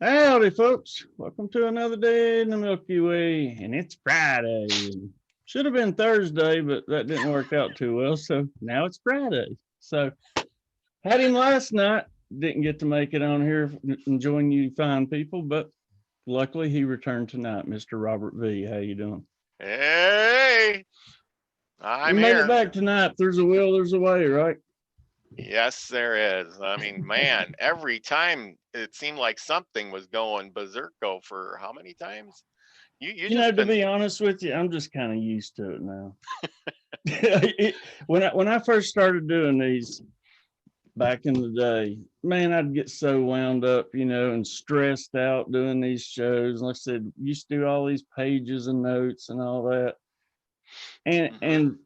Howdy, folks. Welcome to another day in the Milky Way, and it's Friday. Should have been Thursday, but that didn't work out too well. So now it's Friday. So had him last night. Didn't get to make it on here and join you fine people, but luckily he returned tonight, Mr. Robert V. How you doing? Hey, You I'm made it here. back tonight. If there's a will, there's a way, right? Yes, there is. I mean, man, every time it seemed like something was going berserko for how many times? You just To been be honest with you, I'm just kind of used to it now. When I first started doing these, back in the day, man, I'd get so wound up, and stressed out doing these shows. Like I said, used to do all these pages and notes and all that, and hmm and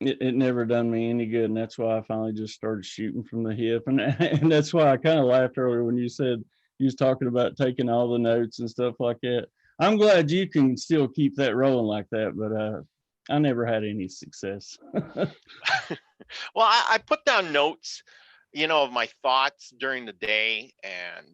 it never done me any good. And that's why I finally just started shooting from the hip, and that's why I kind of laughed earlier when you said you was talking about taking all the notes and stuff like that. I'm glad you can still keep that rolling like that, but I never had any success. Well, I put down notes, of my thoughts during the day and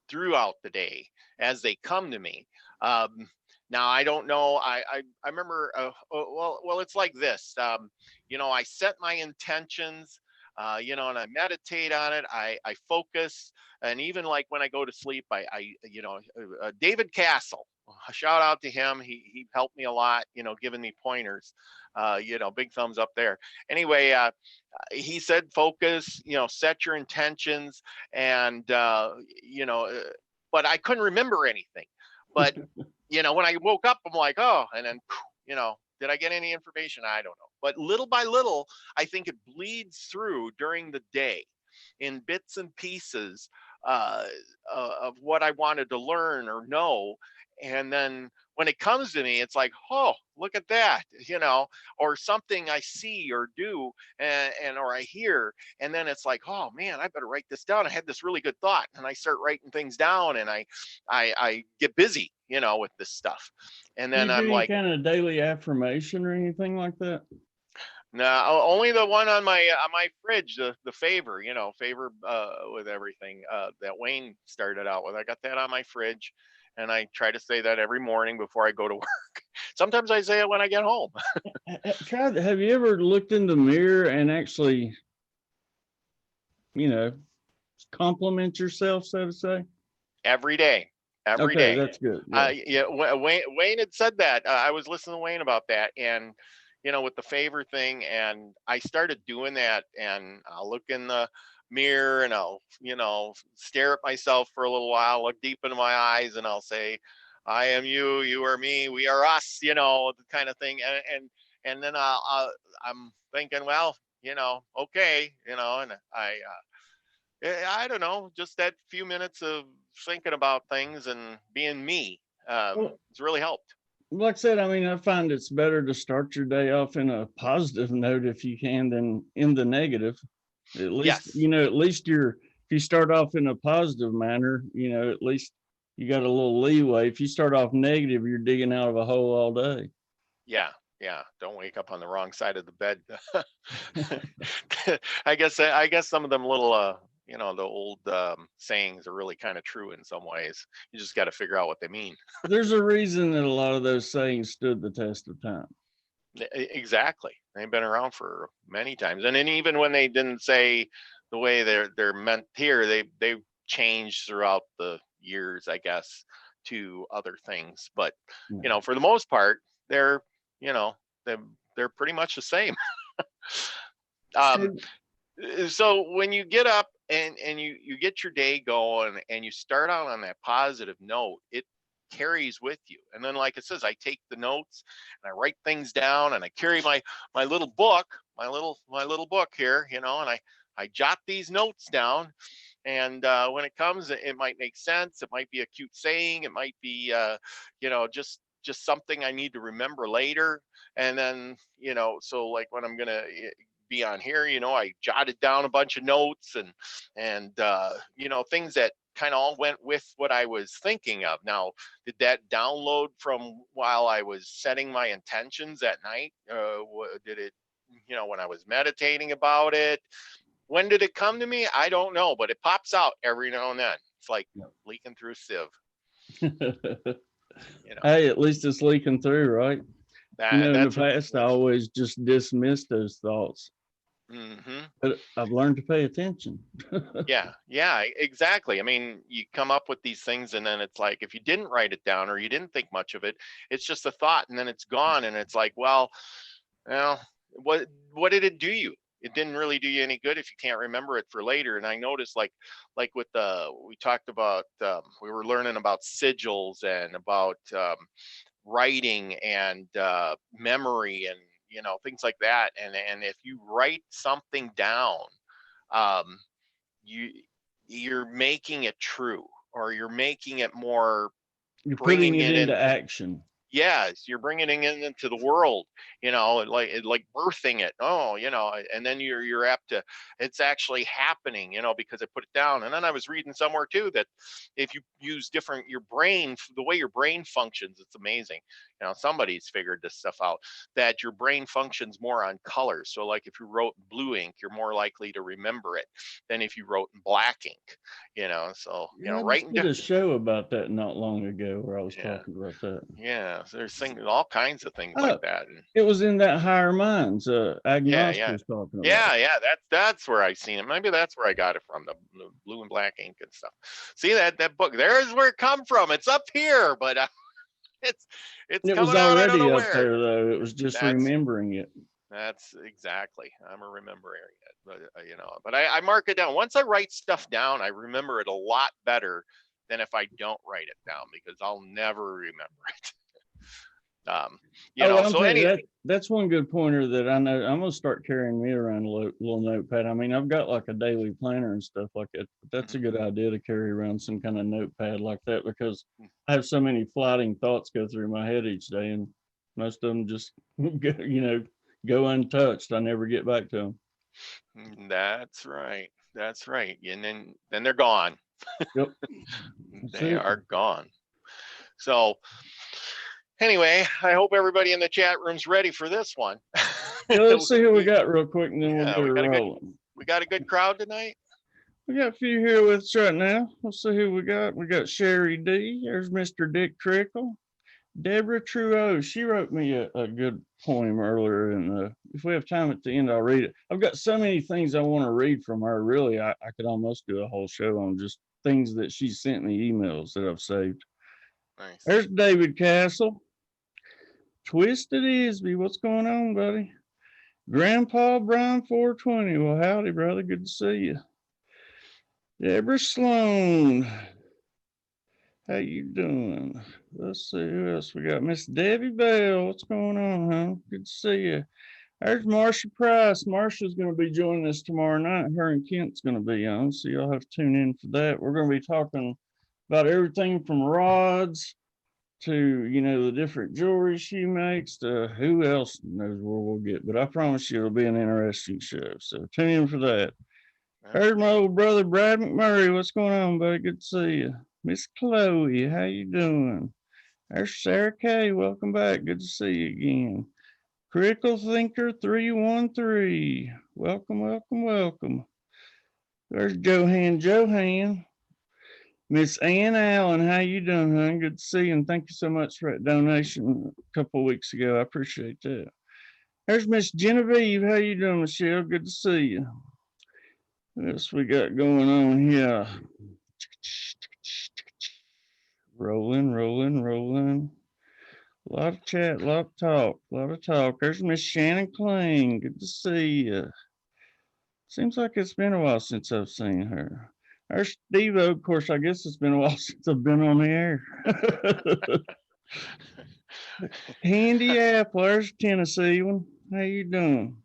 throughout the day as they come to me. Um, Now I don't know. I remember. Well, it's like this. I set my intentions. And I meditate on it. I focus, and even like when I go to sleep, David Castle. A shout out to him. He helped me a lot. Giving me pointers. Big thumbs up there. Anyway, he said focus, set your intentions, and but I couldn't remember anything. But when I woke up, I'm like, oh, and then did I get any information? I don't know. But little by little, I think it bleeds through during the day in bits and pieces uh, of what I wanted to learn or know. And then when it comes to me, it's like, oh, look at that, or something I see or do, and or I hear, and then it's like, oh man, I better write this down. I had this really good thought, and I start writing things down, and I get busy, with this stuff, and Do then you do I'm any like, kind of daily affirmation or anything like that? no, only the one on my fridge, the favor, favor with everything that Wayne started out with. I got that on my fridge, and I try to say that every morning before I go to work. Sometimes I say it when I get home. Have you ever looked in the mirror and actually, you know, compliment yourself, so to say? Every day, every Okay, day. that's good. Yeah. Yeah, Wayne had said that. I was listening to Wayne about that, and with the favor thing, and I started doing that. And I'll look in the mirror, and I'll stare at myself for a little while, look deep into my eyes, and I'll say, "I am you, you are me, we are us," the kind of thing, and then I'm thinking, well, okay, and I don't know, just that few minutes of thinking about things and being me, Well, it's really helped. like I said, I mean, I find it's better to start your day off in a positive note if you can than in the negative. At least, Yes. if you start off in a positive manner, at least you got a little leeway. If you start off negative, you're digging out of a hole all day. Yeah. Yeah. Don't wake up on the wrong side of the bed. I guess some of them little the old sayings are really kind of true in some ways. You just got to figure out what they mean. There's a reason that a lot of those sayings stood the test of time. Exactly. They've been around for many times, and then even when they didn't say the way they're meant here, they changed throughout the years, I guess, to other things. But Yeah. for the most part, they're you know they're, they're pretty much the same. um, So, so when you get up and you get your day going and you start out on that positive note, it carries with you. And then like it says, I take the notes and I write things down, and I carry my little book, my little book here, and I jot these notes down. And when it comes, it might make sense, it might be a cute saying, it might be just something I need to remember later. And then so like when I'm gonna be on here, I jotted down a bunch of notes, and things that kind of all went with what I was thinking of. Now, did that download from while I was setting my intentions at night? Did it, when I was meditating about it? When did it come to me? I don't know, but it pops out every now and then. It's like Yep. leaking through a sieve, you know. Hey, at least it's leaking through, right? In the That's what. past, I always just dismissed those thoughts, Hmm. but I've learned to pay attention. Yeah, yeah, exactly. I mean, you come up with these things, and then it's like if you didn't write it down or you didn't think much of it, it's just a thought, and then it's gone, and it's like, well, what did it do you? It didn't really do you any good if you can't remember it for later. And I noticed, like with the we talked about, we were learning about sigils and about writing and memory and things like that. And if you write something down, um, you you're making it true, or you're making it more, You're putting bringing it it into in. action. Yes, you're bringing it into the world, like birthing it. Oh, and then you're apt to, it's actually happening, because I put it down. And then I was reading somewhere too that if you use your brain, the way your brain functions, it's amazing. Somebody's figured this stuff out, that your brain functions more on colors. So like if you wrote in blue ink, you're more likely to remember it than if you wrote in black ink, so Yeah, I just writing. did a show about that not long ago where I was Yeah. talking about that. Yeah, so there's all kinds of things like Oh, that. And it was in that Higher Minds. yeah, Agnostic yeah, was talking about. yeah. That's where I seen it. Maybe that's where I got it from, the blue and black ink and stuff. See that book? There's where it come from. It's up here, but it's it's It was coming out. I don't already know up where. there though. It was just That's remembering it. that's exactly. I'm remembering it, but but I mark it down. Once I write stuff down, I remember it a lot better than if I don't write it down, because I'll never remember it. Oh, I'll So tell you that's one good pointer that I know. I'm gonna start carrying me around a little notepad. I mean, I've got like a daily planner and stuff like that. But that's a good idea to carry around some kind of notepad like that, because I have so many flighting thoughts go through my head each day, and most of them just go untouched. I never get back to them. That's right. That's right. And then they're gone. Yep. They are gone. So anyway, I hope everybody in the chat room's ready for this one. Yeah, let's see who we got real quick, and then we'll get it rolling. We got a good crowd tonight. We got a few here with us right now. Let's see who we got. We got Sherry D. There's Mr. Dick Trickle. Deborah Trudeau, she wrote me a good poem earlier, and if we have time at the end, I'll read it. I've got so many things I want to read from her. Really, I could almost do a whole show on just things that she sent me, emails that I've saved. Nice. There's David Castle. Twisted Isby, what's going on, buddy? Grandpa Brian 420. Well, howdy, brother. Good to see you. Deborah Sloan. How you doing? Let's see who else we got. Miss Debbie Bell. What's going on, huh? Good to see you. There's Marsha Price. Marsha's going to be joining us tomorrow night. Her and Kent's going to be on, so you'll have to tune in for that. We're going to be talking about everything from rods to, the different jewelry she makes to who else knows where we'll get. But I promise you it'll be an interesting show. So tune in for that. There's my old brother, Brad McMurray. What's going on, buddy? Good to see you. Miss Chloe, how you doing? There's Sarah Kay. Welcome back. Good to see you again. Critical Thinker 313. Welcome, welcome, welcome. There's Johan. Miss Ann Allen, how you doing, hon? Good to see you, and thank you so much for that donation a couple of weeks ago. I appreciate that. There's Miss Genevieve. How you doing, Michelle? Good to see you. What else we got going on here? Rolling. A lot of chat, a lot of talk. There's Miss Shannon Kling. Good to see you. Seems like it's been a while since I've seen her. There's Steve O. Of course, I guess it's been a while since I've been on the air. Handy Apple. There's Tennessee one. How you doing?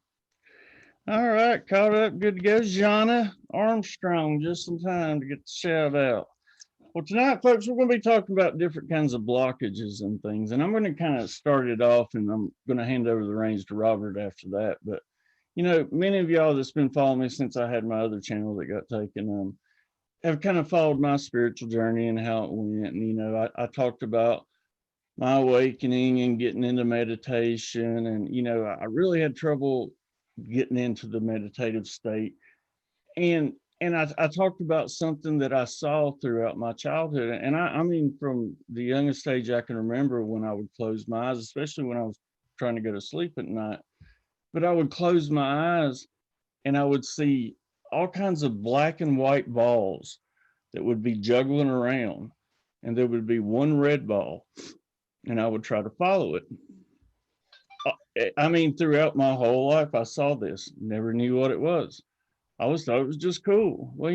All right, caught up, good to go. Jana Armstrong, just in time to get the shout out. Well, tonight, folks, we're going to be talking about different kinds of blockages and things, and I'm going to kind of start it off, and I'm going to hand over the reins to Robert after that. But, many of y'all that's been following me since I had my other channel that got taken have kind of followed my spiritual journey and how it went. And, I talked about my awakening and getting into meditation, and, I really had trouble getting into the meditative state. And and I talked about something that I saw throughout my childhood. And I mean, from the youngest age I can remember, when I would close my eyes, especially when I was trying to go to sleep at night, but I would close my eyes and I would see all kinds of black and white balls that would be juggling around. And there would be one red ball, and I would try to follow it. I mean, throughout my whole life, I saw this, never knew what it was. I always thought it was just cool. Well,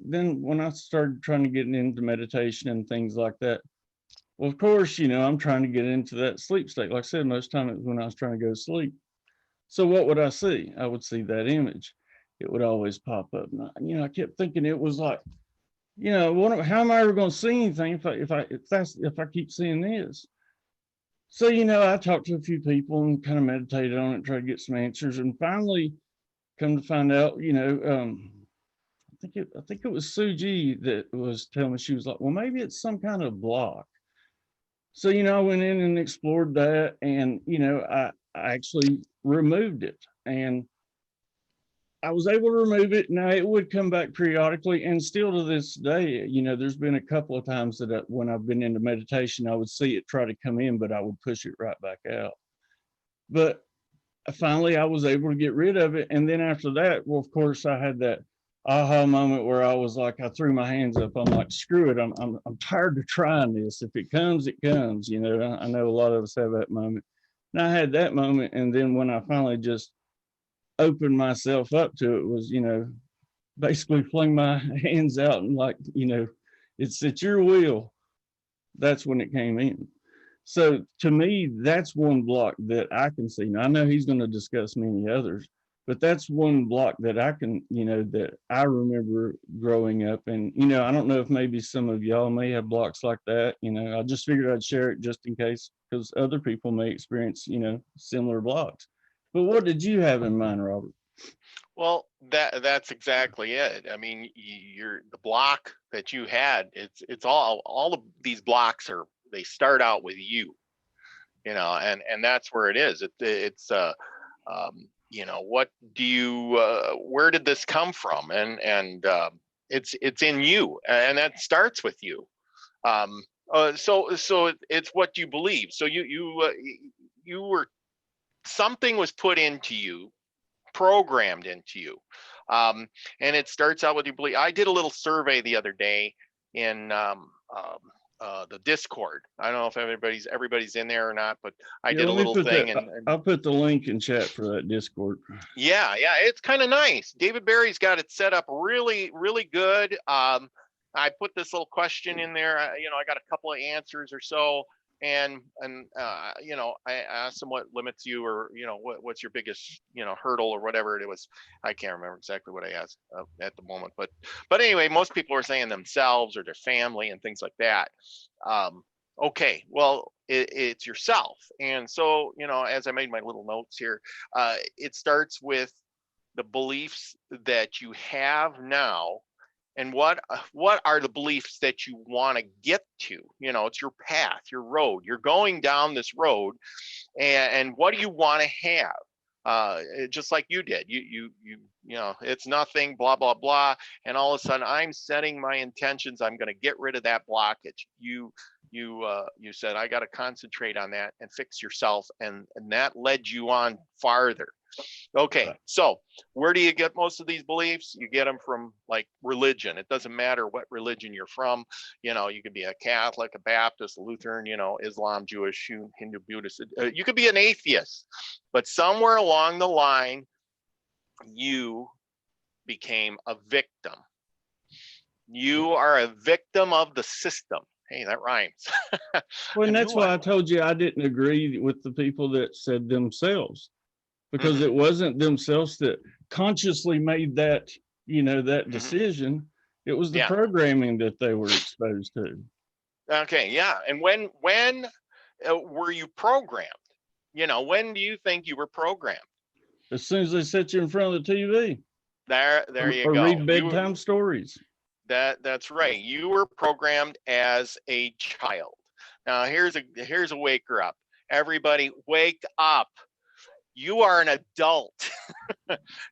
then when I started trying to get into meditation and things like that, well, of course, I'm trying to get into that sleep state. Like I said, most time it was when I was trying to go to sleep. So what would I see? I would see that image. It would always pop up. And I kept thinking it was like, how am I ever going to see anything if I keep seeing this? So, I talked to a few people and kind of meditated on it, tried to get some answers, and finally come to find out, I think it was Suji that was telling me. She was like, well, maybe it's some kind of block. So, I went in and explored that, and, I actually removed it, and I was able to remove it. Now it would come back periodically, and still to this day, there's been a couple of times that when I've been into meditation, I would see it try to come in, but I would push it right back out. But finally, I was able to get rid of it. And then after that, well, of course, I had that aha moment where I was like, I threw my hands up. I'm like, screw it. I'm tired of trying this. If it comes, it comes. I know a lot of us have that moment. And I had that moment. And then when I finally just opened myself up to it, was, basically fling my hands out and like, it's at your will. That's when it came in. So to me, that's one block that I can see. Now I know he's going to discuss many others, but that's one block that I can, that I remember growing up. And, I don't know if maybe some of y'all may have blocks like that. I just figured I'd share it just in case, because other people may experience, similar blocks. But what did you have in mind, Robert? Well, that's exactly it. I mean, the block that you had, it's all of these blocks they start out with you, and that's where it is. It's what do you where did this come from? And it's in you, and that starts with you. So it's what you believe. So you were, something was put into you, programmed into you, and it starts out with you believe. I did a little survey the other day in the Discord. I don't know if everybody's in there or not, but I did a little thing, and I'll put the link in chat for that Discord. Yeah, it's kind of nice. David Barry's got it set up really, really good. I put this little question in there. I got a couple of answers or so, and I asked him what limits you, or what's your biggest hurdle or whatever it was. I can't remember exactly what I asked at the moment, but anyway, most people are saying themselves or their family and things like that. Okay, well, it's yourself. And so, as I made my little notes here, it starts with the beliefs that you have now, and what are the beliefs that you want to get to. It's your path, your road. You're going down this road, and what do you want to have? Just like you did. It's nothing, blah blah blah, and all of a sudden I'm setting my intentions. I'm going to get rid of that blockage. You said, I got to concentrate on that and fix yourself, and that led you on farther. Okay, so where do you get most of these beliefs? You get them from like religion. It doesn't matter what religion you're from. You could be a Catholic, a Baptist, a Lutheran, Islam, Jewish, Hindu, Buddhist. You could be an atheist, but somewhere along the line, you became a victim. You are a victim of the system. Hey, that rhymes. Well, and that's why I told you I didn't agree with the people that said themselves, because it wasn't themselves that consciously made that, that decision. It was the programming that they were exposed to. Okay, yeah. And when were you programmed? When do you think you were programmed? As soon as they set you in front of the TV. There you go. Or read bedtime stories. That's right. You were programmed as a child. Now here's a waker up. Everybody wake up. You are an adult.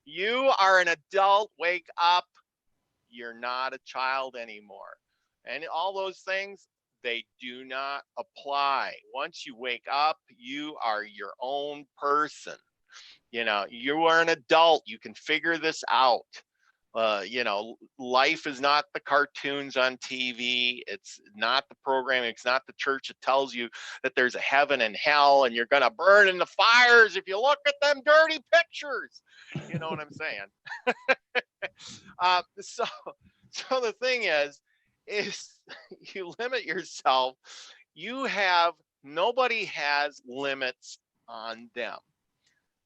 You are an adult. Wake up. You're not a child anymore. And all those things, they do not apply. Once you wake up, you are your own person. You know, you are an adult. You can figure this out. You know, life is not the cartoons on TV. It's not the programming. It's not the church that tells you that there's a heaven and hell and you're going to burn in the fires if you look at them dirty pictures. You know what I'm saying? So, so the thing is you limit yourself. You have, nobody has limits on them.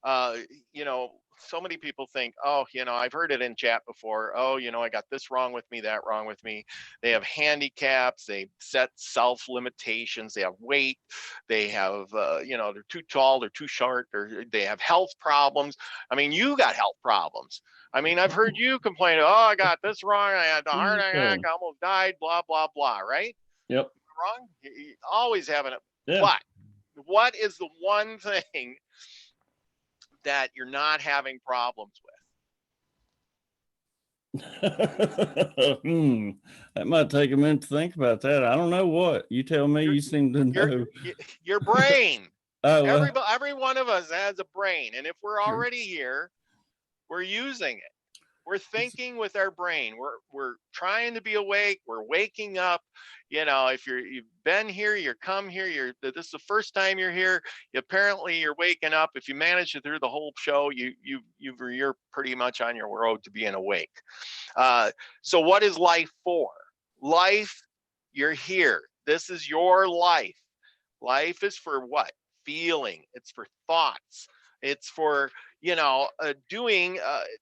uh, you know, so many people think, oh, you know, I've heard it in chat before. Oh, you know, I got this wrong with me, that wrong with me. They have handicaps. They set self limitations. They have weight. They have, you know, they're too tall, they're too short, or they have health problems. I mean, you got health problems. I mean, I've heard you complain, oh, I got this wrong. I had a heart attack. I almost died, blah, blah, blah, right? Yep. Wrong? You always having it. Yeah. But what is the one thing that you're not having problems with? That might take a minute to think about that. I don't know what. You tell me. You seem to know. Your brain. Oh, Every one of us has a brain, and if we're already here, we're using it. We're thinking with our brain. We're trying to be awake. We're waking up. You know, if you've been here, you're come here. This is the first time you're here. Apparently, you're waking up. If you manage it through the whole show, you're pretty much on your road to being awake. So, what is life for? Life, you're here. This is your life. Life is for what? Feeling. It's for thoughts. It's for, you know, doing,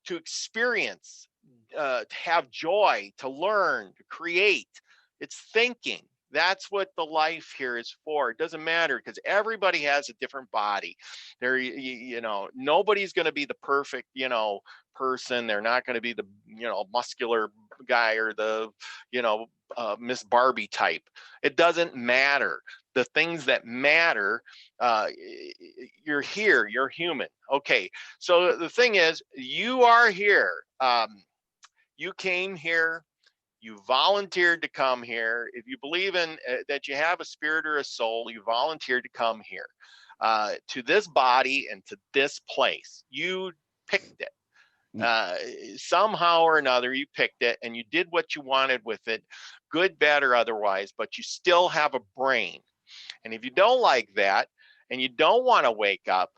to experience, to have joy, to learn, to create. It's thinking. That's what the life here is for. It doesn't matter because everybody has a different body. There, you know, nobody's going to be the perfect, you know, person. They're not going to be the, you know, muscular guy or the, you know, Miss Barbie type. It doesn't matter. The things that matter, you're here, you're human. Okay, so the thing is, you are here. You came here, you volunteered to come here. If you believe in that you have a spirit or a soul, you volunteered to come here, to this body and to this place. You picked it. Somehow or another, you picked it and you did what you wanted with it, good, bad, or otherwise, but you still have a brain. And if you don't like that and you don't want to wake up,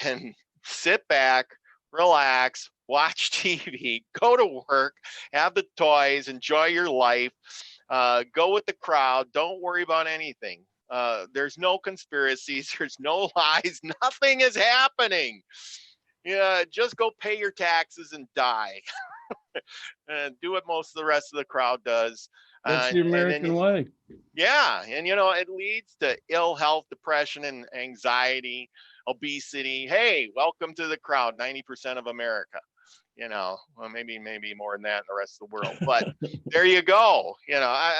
then sit back, relax, watch TV, go to work, have the toys, enjoy your life, go with the crowd. Don't worry about anything. There's no conspiracies, there's no lies, nothing is happening. Yeah, just go pay your taxes and die. And do what most of the rest of the crowd does. That's the American way. Yeah, and you know, it leads to ill health, depression, and anxiety, obesity. Hey, welcome to the crowd, 90% of America. You know, well, maybe more than that in the rest of the world. But there you go. You know,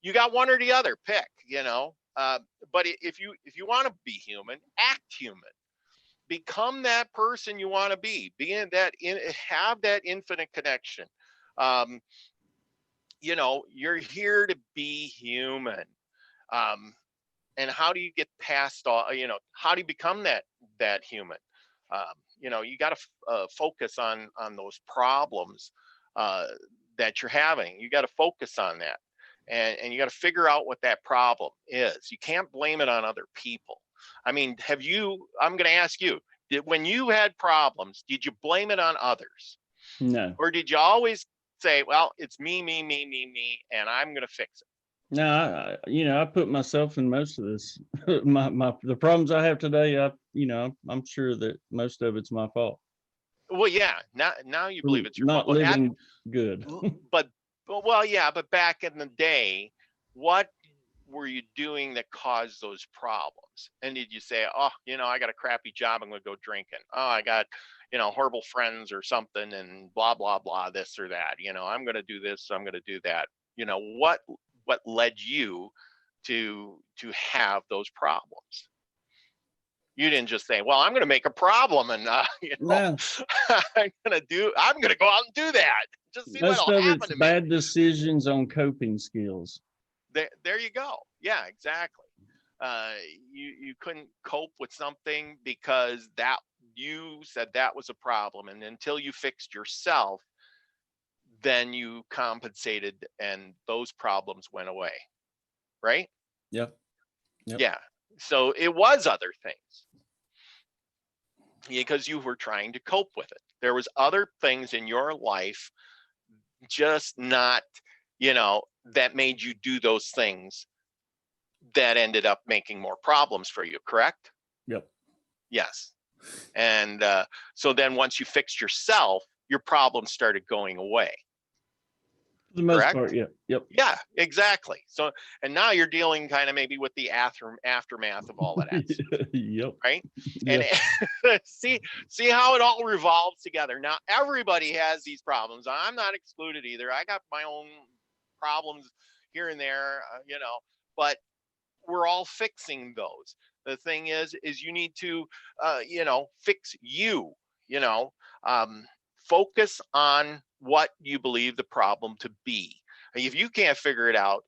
you got one or the other. Pick. You know, but if you want to be human, act human. Become that person you want to be. Have that infinite connection. You know, you're here to be human. And how do you get past all, you know, how do you become that human? You know, you got to focus on those problems that you're having. You got to focus on that. And you got to figure out what that problem is. You can't blame it on other people. I mean, I'm going to ask you, when you had problems, did you blame it on others? No. Or did you always say, well, it's me, and I'm going to fix it? No, you know, I put myself in most of this. The problems I have today, I'm sure that most of it's my fault. Well, yeah. Now you believe it's your not fault. living good. But yeah. But back in the day, what were you doing that caused those problems? And did you say, oh, you know, I got a crappy job, I'm going to go drinking. Oh, I got, you know, horrible friends or something, and blah blah blah, this or that. You know, I'm going to do this, I'm going to do that. You know, what led you to have those problems? You didn't just say, well, I'm going to make a problem and, No, I'm going to go out and do that. Just see most what'll of happen it's to me. bad decisions on coping skills. There you go. Yeah, exactly. You couldn't cope with something because you said that was a problem. And until you fixed yourself, then you compensated and those problems went away. Right? Yep. Yep. Yeah. So it was other things because you were trying to cope with it. There was other things in your life, just not, that made you do those things that ended up making more problems for you, correct? Yep. Yes. And so then once you fixed yourself, your problems started going away. For the most Correct? part, yeah. Yep. Yeah, exactly. So, and now you're dealing kind of maybe with the aftermath of all of that. Yep. Right? And see how it all revolves together. Now everybody has these problems. I'm not excluded either. I got my own problems here and there, but we're all fixing those. The thing is you need to fix you, focus on what you believe the problem to be. If you can't figure it out,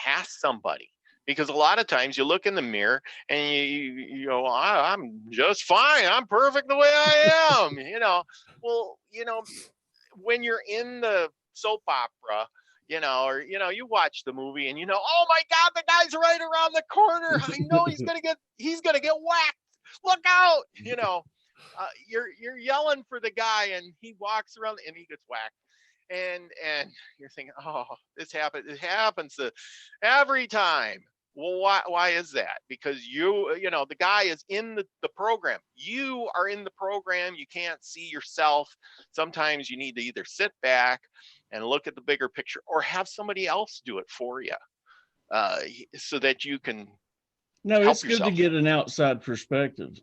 ask somebody. Because a lot of times you look in the mirror and you go, I'm just fine. I'm perfect the way I am. Well, when you're in the soap opera, or you watch the movie and oh my God, the guy's right around the corner. I know he's gonna get whacked. Look out! You're yelling for the guy and he walks around and he gets whacked. And you're thinking, oh, this happens. It happens every time. Well, why is that? Because the guy is in the program. You are in the program. You can't see yourself. Sometimes you need to either sit back and look at the bigger picture or have somebody else do it for you, so that you can No, help it's good yourself. to get an outside perspective.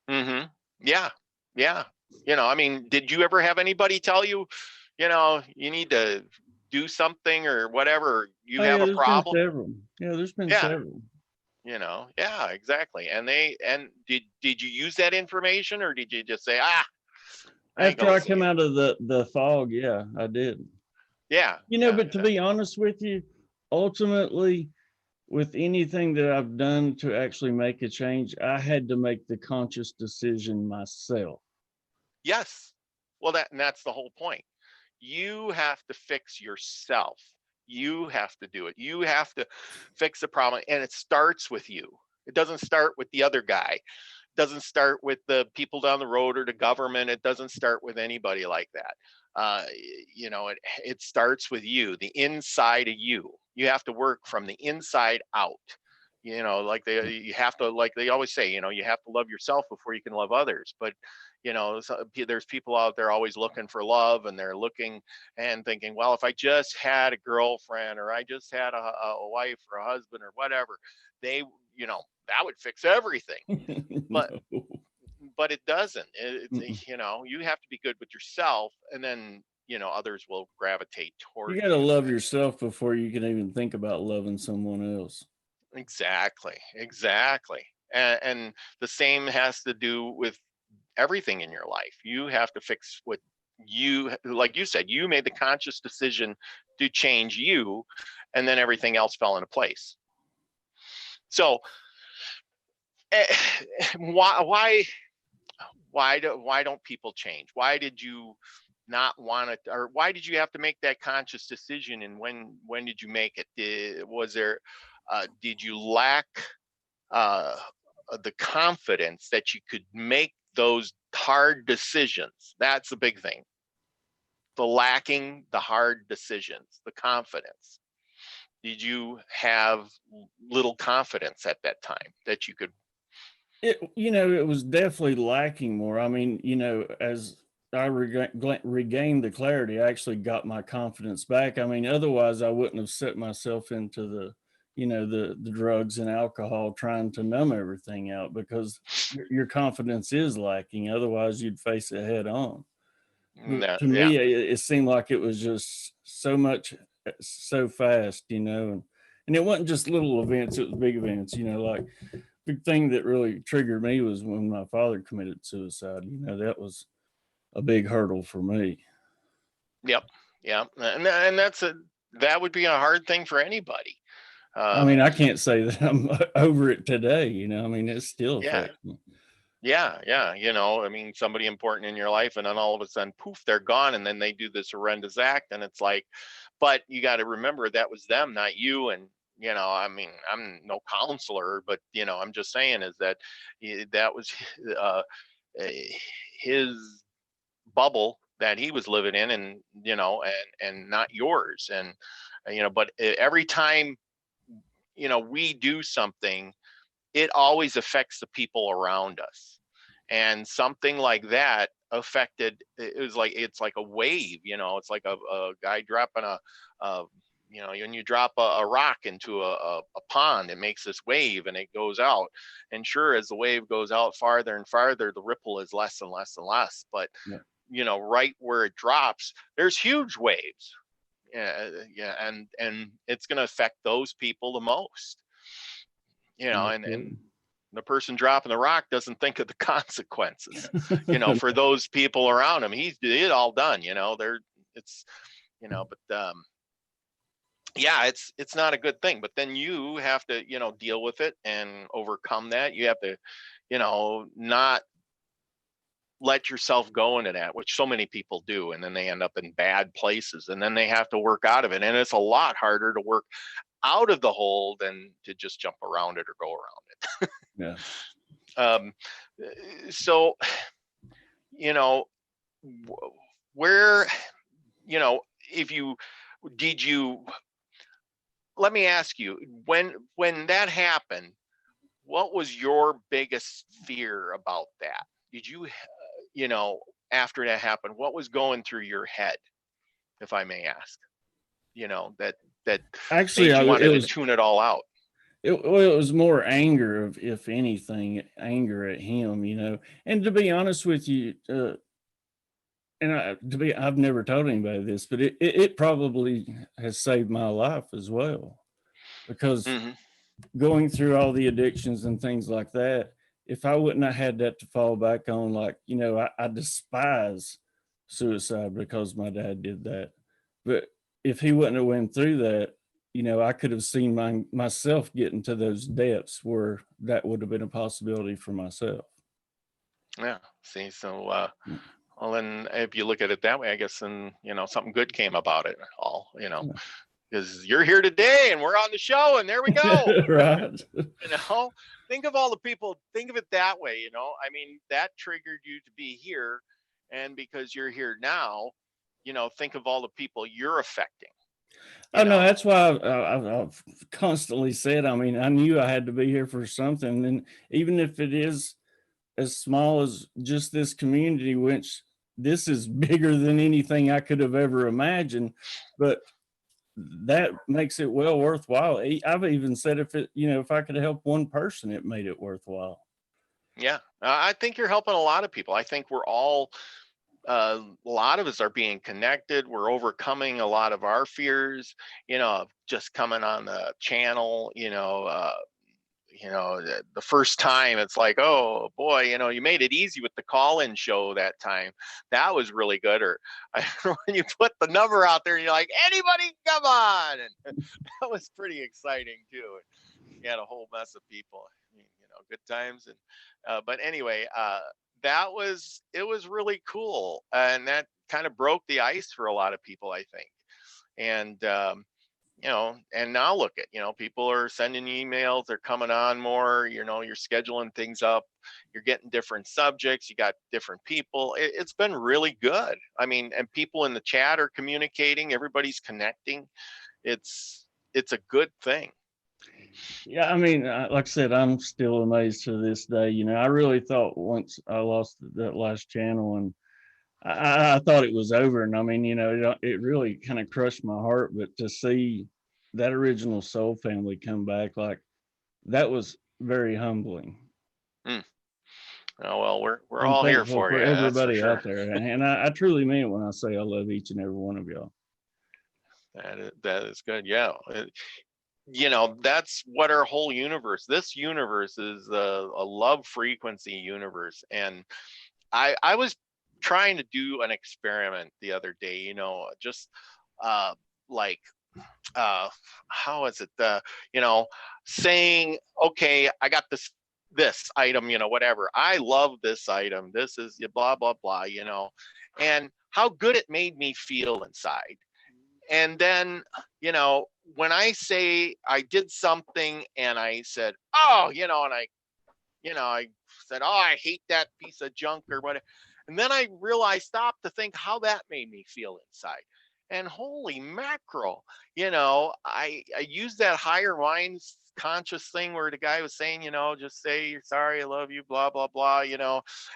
Mm-hmm. Yeah. Yeah. Did you ever have anybody tell you, you need to do something or whatever, you have a problem? There's been Yeah. several. Yeah, exactly. And did you use that information or did you just say, After I come out of the fog, yeah, I did. Yeah. But to be honest with you, ultimately, with anything that I've done to actually make a change, I had to make the conscious decision myself. Yes. Well, that's the whole point. You have to fix yourself. You have to do it. You have to fix the problem. And it starts with you. It doesn't start with the other guy. It doesn't start with the people down the road or the government. It doesn't start with anybody like that. It starts with you, the inside of you. You have to work from the inside out. Like they always say, you have to love yourself before you can love others. But there's people out there always looking for love, and they're looking and thinking, well, if I just had a girlfriend or I just had a wife or a husband or whatever, that would fix everything. But No. but it doesn't. You have to be good with yourself, and then others will gravitate toward You got to love yourself before you can even think about loving someone else. Exactly. And the same has to do with everything in your life. You have to fix what like you said, you made the conscious decision to change you, and then everything else fell into place. So why don't people change? Why did you not want it, or why did you have to make that conscious decision? And when did you make it? Did you lack the confidence that you could make those hard decisions? That's the big thing. The hard decisions, the confidence. Did you have little confidence at that time that you could? It was definitely lacking more. As I regained the clarity, I actually got my confidence back. Otherwise I wouldn't have set myself into the drugs and alcohol trying to numb everything out, because your confidence is lacking. Otherwise you'd face it head on. No, to me, it seemed like it was just so much, so fast, and it wasn't just little events, it was big events, like big thing that really triggered me was when my father committed suicide. You know, that was a big hurdle for me. Yep. Yeah. And that would be a hard thing for anybody. I mean, I can't say that I'm over it today, you know, I mean, it still Yeah. affects me. Yeah. You know, I mean, somebody important in your life, and then all of a sudden, poof, they're gone, and then they do this horrendous act, and it's like, but you got to remember that was them, not you. And you know, I mean, I'm no counselor, but you know, I'm just saying is that that was uh, eh, his bubble that he was living in, and you know, and not yours. And you know, but every time, you know, we do something, it always affects the people around us. And something like that affected, it was like, it's like a wave, you know, it's like a guy dropping a you know, when you drop a rock into a pond, it makes this wave and it goes out. And sure, as the wave goes out farther and farther, the ripple is less and less and less. But Yeah. you know, right where it drops, there's huge waves. Yeah, and it's going to affect those people the most. You know, and the person dropping the rock doesn't think of the consequences, you know, for those people around him. He's it all done, you know. It's, you know, but yeah, it's not a good thing. But then you have to, you know, deal with it and overcome that. You have to, you know, not let yourself go into that, which so many people do, and then they end up in bad places, and then they have to work out of it. And it's a lot harder to work out of the hole than to just jump around it or go around it. Yeah. So, you know, where, you know, if you did you, let me ask you, when that happened, what was your biggest fear about that? Did you, you know, after that happened, what was going through your head, if I may ask? You know, that Actually, made you wanted it to was tune it all out. well, it was more anger, of if anything, anger at him, you know. And to be honest with you, I've never told anybody this, but it probably has saved my life as well, because Mm-hmm. going through all the addictions and things like that, if I wouldn't have had that to fall back on, like, you know, I despise suicide because my dad did that. But if he wouldn't have went through that, you know, I could have seen myself getting to those depths where that would have been a possibility for myself. Yeah. See, so Yeah. well, then if you look at it that way, I guess then, you know, something good came about it all, you know, because you're here today and we're on the show and there we go. Right. You know, think of all the people, think of it that way, you know. I mean, that triggered you to be here. And because you're here now, you know, think of all the people you're affecting, Oh you no, know. that's why I've constantly said, I mean, I knew I had to be here for something. And even if it is as small as just this community, which this is bigger than anything I could have ever imagined, but that makes it well worthwhile. I've even said, if it, you know, if I could help one person, it made it worthwhile. Yeah. I think you're helping a lot of people. I think we're all, a lot of us are being connected. We're overcoming a lot of our fears, you know, of just coming on the channel, you know, the first time it's like, oh boy, you know, you made it easy with the call-in show that time. That was really good. Or when you put the number out there and you're like, anybody come on. And that was pretty exciting too. You had a whole mess of people. I mean, you know, good times. And but anyway, it was really cool. And that kind of broke the ice for a lot of people, I think. And you know, and now look at, you know, people are sending emails, they're coming on more, you know, you're scheduling things up, you're getting different subjects, you got different people. It's been really good. I mean, and people in the chat are communicating, everybody's connecting. It's a good thing. Yeah, I mean, like I said, I'm still amazed to this day. You know, I really thought once I lost that last channel, and I thought it was over. And I mean, you know, it really kind of crushed my heart. But to see that original Soul Family come back, like, that was very humbling. Mm. Oh, well, we're I'm all here thankful for for you, that's for everybody out sure. there, and I truly mean it when I say I love each and every one of y'all. That is good. Yeah. that's what our whole universe, this universe is a love frequency universe. And I was trying to do an experiment the other day, just like how is it, saying, okay, I got this item, whatever, I love this item, this is blah blah blah, and how good it made me feel inside. And then, when I say I did something and I said, oh, and I said, oh, I hate that piece of junk or whatever. And then I realized, stop to think how that made me feel inside. And holy mackerel, I used that higher mind conscious thing where the guy was saying, just say you're sorry, I love you, blah, blah, blah,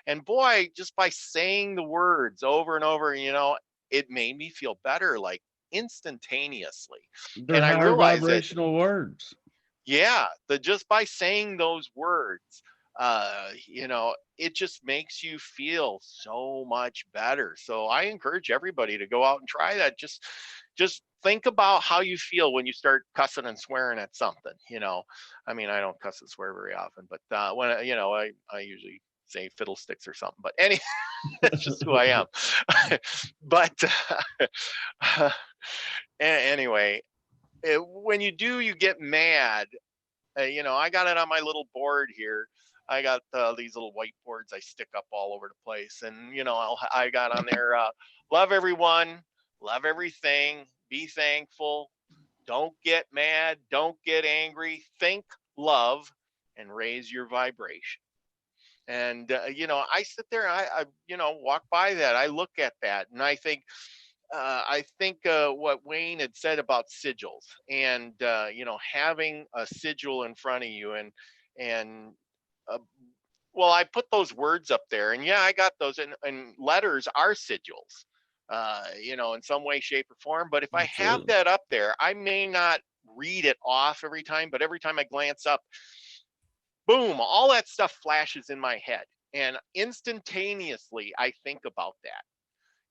and boy, just by saying the words over and over, it made me feel better, like instantaneously. They're And I higher realized that, vibrational words. yeah, just by saying those words, it just makes you feel so much better. So I encourage everybody to go out and try that. Just think about how you feel when you start cussing and swearing at something. I mean, I don't cuss and swear very often, but when I usually say fiddlesticks or something. But that's just who I am. But anyway, when you do, you get mad. I got it on my little board here. I got these little whiteboards I stick up all over the place. And, I got on there, love everyone, love everything, be thankful, don't get mad, don't get angry, think love, and raise your vibration. And, I sit there, I walk by that, I look at that, and I think, what Wayne had said about sigils, and having a sigil in front of you, and uh, well, I put those words up there, and yeah, I got those, and letters are sigils, in some way, shape, or form. But if I have that up there, I may not read it off every time, but every time I glance up, boom, all that stuff flashes in my head, and instantaneously I think about that,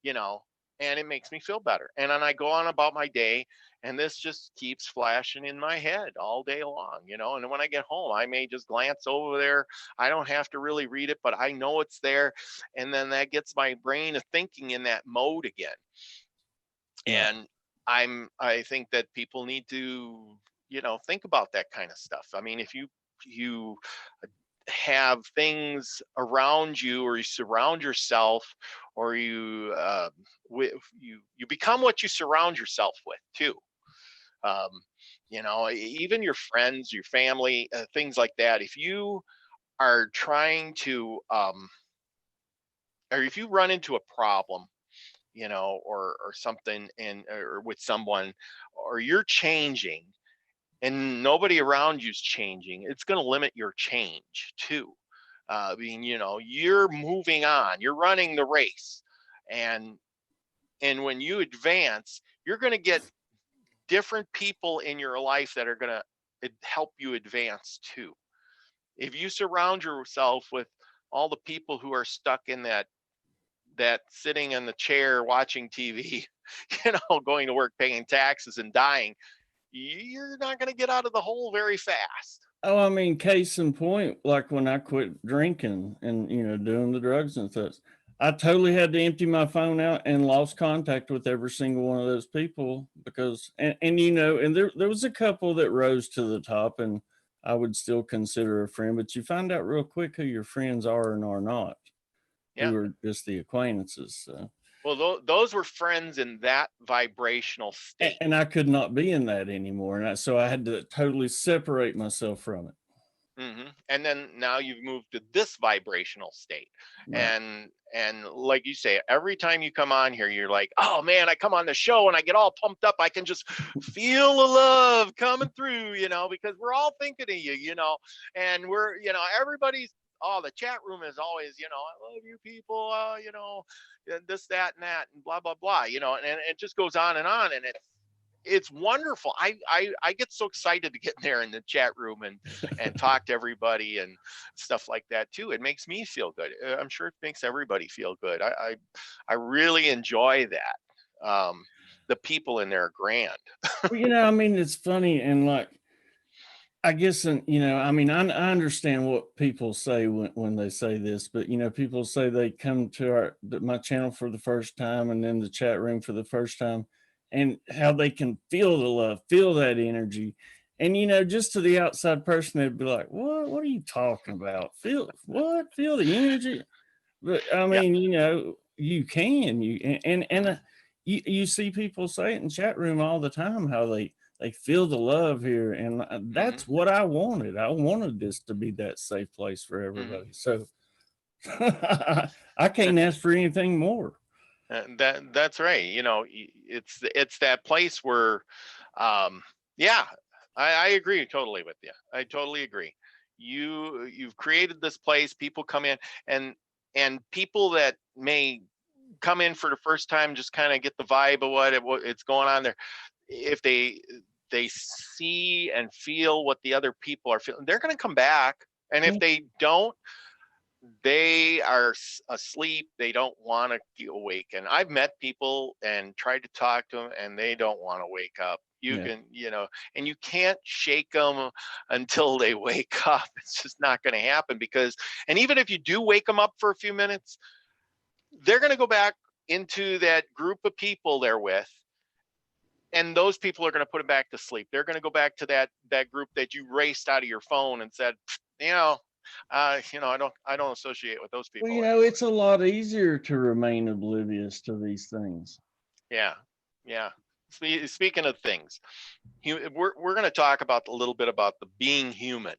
you know, and it makes me feel better. And then I go on about my day, and this just keeps flashing in my head all day long, and then when I get home, I may just glance over there. I don't have to really read it, but I know it's there. And then that gets my brain thinking in that mode again. Yeah. And I think that people need to, think about that kind of stuff. I mean, if you have things around you, or you surround yourself, or you become what you surround yourself with too. um, even your friends, your family, things like that. If you are trying to or if you run into a problem, or something, or with someone, or you're changing and nobody around you's changing, it's going to limit your change too. I mean, you're moving on, you're running the race, and when you advance, you're going to get different people in your life that are going to help you advance too. If you surround yourself with all the people who are stuck in that sitting in the chair watching TV, going to work, paying taxes, and dying, you're not going to get out of the hole very fast. Oh, I mean, case in point, like when I quit drinking and, doing the drugs and such, I totally had to empty my phone out and lost contact with every single one of those people because, and and there was a couple that rose to the top and I would still consider a friend, but you find out real quick who your friends are and are not, Yeah. who are just the acquaintances. So. Well, those were friends in that vibrational state. And I could not be in that anymore. So I had to totally separate myself from it. And then now you've moved to this vibrational state. Right. And like you say, every time you come on here, you're like, oh man, I come on the show and I get all pumped up. I can just feel the love coming through, because we're all thinking of you, and we're, everybody's, oh, the chat room is always, I love you people, this, that, and that, and blah, blah, blah, and it just goes on, and it's wonderful. I get so excited to get in there in the chat room and talk to everybody and stuff like that too. It makes me feel good. I'm sure it makes everybody feel good. I really enjoy that. The people in there are grand. Well, I mean, it's funny, and like I guess, and you know, I mean, I understand what people say when they say this, but you know, people say they come to my channel for the first time and then the chat room for the first time, and how they can feel the love, feel that energy. And you know, just to the outside person, they'd be like, what are you talking about? Feel what? Feel the energy? But I Yeah. mean, you know, you can, you see people say it in chat room all the time, how they feel the love here, and Hmm. that's what I wanted. I wanted this to be that safe place for Hmm. everybody. So I can't ask for anything more. That's right. You know, it's that place where, yeah, I agree totally with you. I totally agree. You've created this place. People come in, and people that may come in for the first time just kind of get the vibe of what it's going on there. If they see and feel what the other people are feeling, they're going to come back. And if Yeah. they don't, they are asleep. They don't want to awaken. I've met people and tried to talk to them, and they don't want to wake up. You Yeah. can, and you can't shake them until they wake up. It's just not going to happen and even if you do wake them up for a few minutes, they're going to go back into that group of people they're with, and those people are going to put them back to sleep. They're going to go back to that group that you raced out of your phone and said, I don't associate with those Well, people you know, anymore. it's a lot easier to remain oblivious to these things. Yeah, yeah. Speaking of things, we're going to talk about a little bit about the being human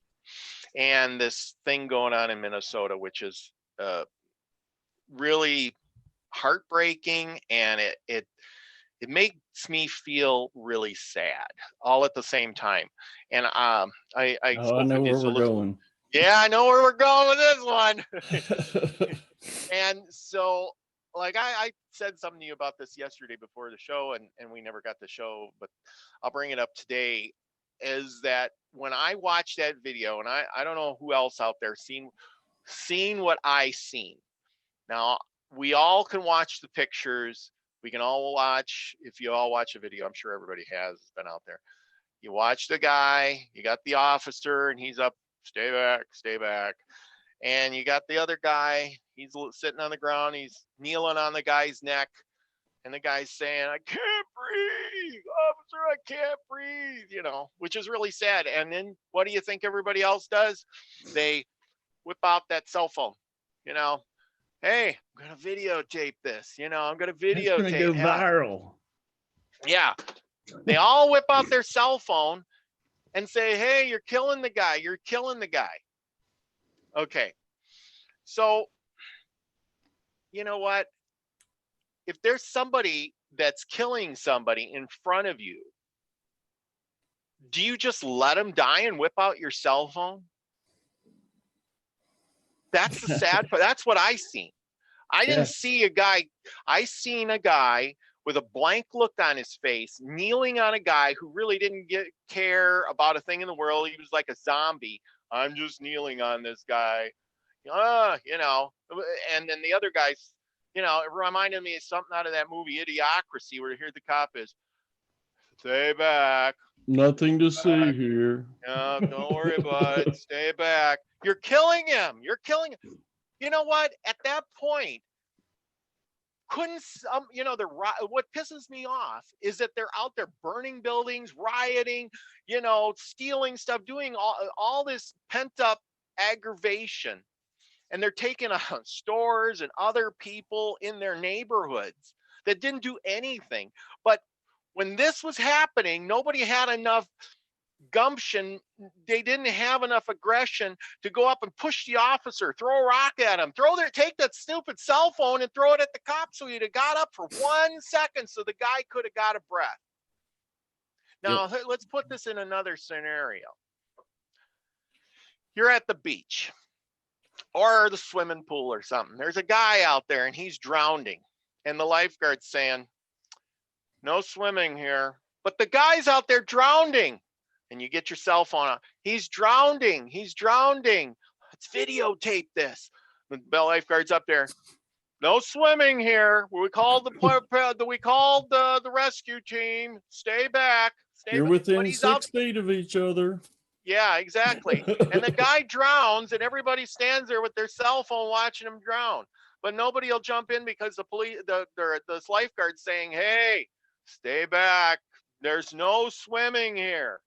and this thing going on in Minnesota, which is really heartbreaking, and it makes me feel really sad all at the same time. And I Oh, I spoke know with you, where so we're let's. going. Yeah, I know where we're going with this one. And so, like, I said something to you about this yesterday before the show, and we never got the show, but I'll bring it up today. Is that when I watched that video, and I don't know who else out there seen what I seen. Now, we all can watch the pictures. We can all watch, if you all watch a video, I'm sure everybody has been out there. You watch the guy, you got the officer, and he's up, stay back, stay back. And you got the other guy, he's sitting on the ground, he's kneeling on the guy's neck, and the guy's saying, I can't breathe, officer, I can't breathe, which is really sad. And then what do you think everybody else does? They whip out that cell phone, you know, hey, I'm going to videotape this, I'm going to It's gonna videotape. go Yeah. viral. Yeah. They all whip out their cell phone and say, hey, you're killing the guy. You're killing the guy. Okay. So, you know what? If there's somebody that's killing somebody in front of you, do you just let them die and whip out your cell phone? That's the sad part. That's what I seen. I didn't Yeah. see a guy. I seen a guy with a blank look on his face, kneeling on a guy who really didn't care about a thing in the world. He was like a zombie. I'm just kneeling on this guy. And then the other guys, it reminded me of something out of that movie Idiocracy, where here the cop is, stay back. Nothing to see here. Don't worry about it. Stay back. You're killing him. You're killing him. You know what? At that point, couldn't what pisses me off is that they're out there burning buildings, rioting, stealing stuff, doing all this pent up aggravation, and they're taking on stores and other people in their neighborhoods that didn't do anything. But when this was happening, nobody had enough gumption. They didn't have enough aggression to go up and push the officer, throw a rock at him, take that stupid cell phone and throw it at the cop, so he'd have got up for 1 second so the guy could have got a breath. Now, Yep. let's put this in another scenario. You're at the beach or the swimming pool or something. There's a guy out there and he's drowning, and the lifeguard's saying, no swimming here. But the guy's out there drowning. And you get your cell phone out. He's drowning. He's drowning. Let's videotape this. The lifeguard's up there. No swimming here. We called the rescue team. Stay back. Stay You're back. But within he's out. 6 feet of each other. Yeah, exactly. And the guy drowns, and everybody stands there with their cell phone watching him drown. But nobody will jump in because the police, this lifeguard's saying, "Hey, stay back. There's no swimming here."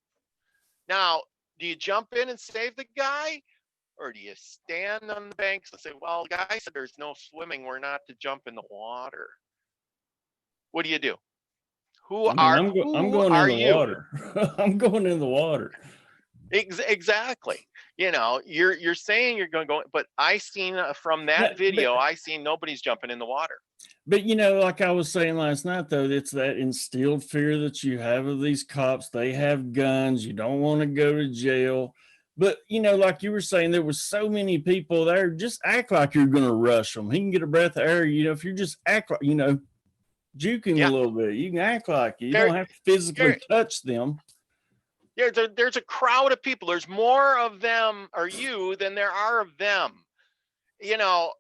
Now, do you jump in and save the guy, or do you stand on the banks and say, "Well, the guy said there's no swimming. We're not to jump in the water." What do you do? Who I mean, are I'm who going in are the you? water. I'm going in the water. Exactly. You're saying you're going to go, but I seen from that video, I seen nobody's jumping in the water. But like I was saying last night, though, it's that instilled fear that you have of these cops. They have guns. You don't want to go to jail. But like you were saying, there was so many people there. Just act like you're going to rush them. He can get a breath of air. If you just act like juke him a Yeah, little bit. You can act like you there, don't have to physically there, touch them. there's a crowd of people. There's more of them or you than there are of them. You know,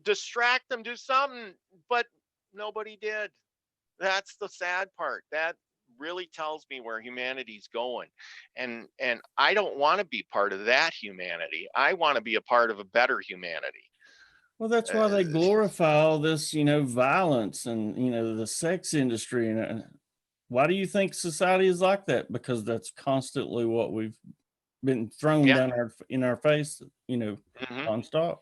distract them, do something, but nobody did. That's the sad part. That really tells me where humanity's going. And I don't want to be part of that humanity. I want to be a part of a better humanity. Well, that's why they glorify all this, violence and, the sex industry. And why do you think society is like that? Because that's constantly what we've been thrown Yeah. down in our face, Mhm. nonstop.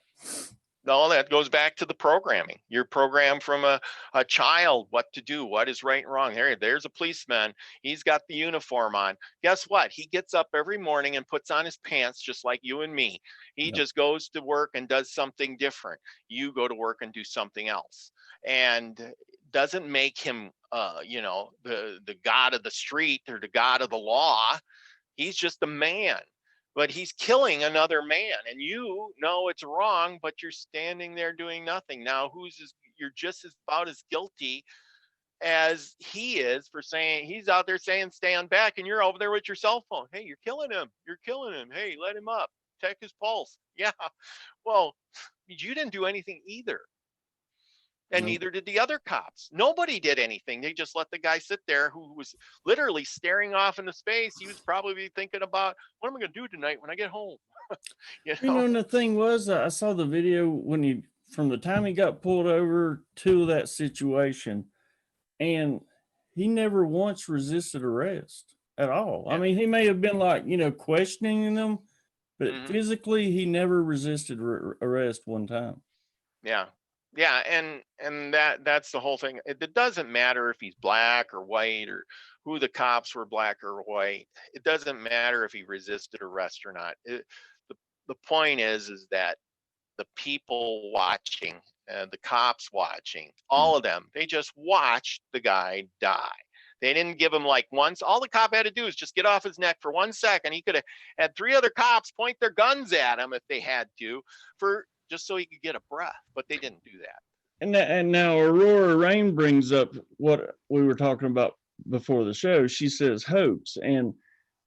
No, that goes back to the programming. You're programmed from a child what to do, what is right and wrong. There's a policeman. He's got the uniform on. Guess what? He gets up every morning and puts on his pants just like you and me. He Yep. just goes to work and does something different. You go to work and do something else. And doesn't make him the god of the street or the god of the law. He's just a man, but he's killing another man, and you know it's wrong, but you're standing there doing nothing. Now, you're just about as guilty as he is for saying he's out there saying stand back, and you're over there with your cell phone. Hey, you're killing him. You're killing him. Hey, let him up. Check his pulse. Yeah. Well, you didn't do anything either. And Nope. neither did the other cops. Nobody did anything. They just let the guy sit there who was literally staring off into space. He was probably thinking about, what am I going to do tonight when I get home? And the thing was, I saw the video when from the time he got pulled over to that situation, and he never once resisted arrest at all. I Yeah. mean, he may have been like, questioning them, but Mhm. physically he never resisted arrest one time. Yeah. Yeah. And that's the whole thing. It doesn't matter if he's black or white or who the cops were black or white. It doesn't matter if he resisted arrest or not. The point is that the people watching, the cops watching, all of them, they just watched the guy die. They didn't give him like once. All the cop had to do is just get off his neck for 1 second. He could have had 3 other cops point their guns at him if they had to, for just so he could get a breath. But they didn't do that. And now Aurora Rain brings up what we were talking about before the show. She says hoax, and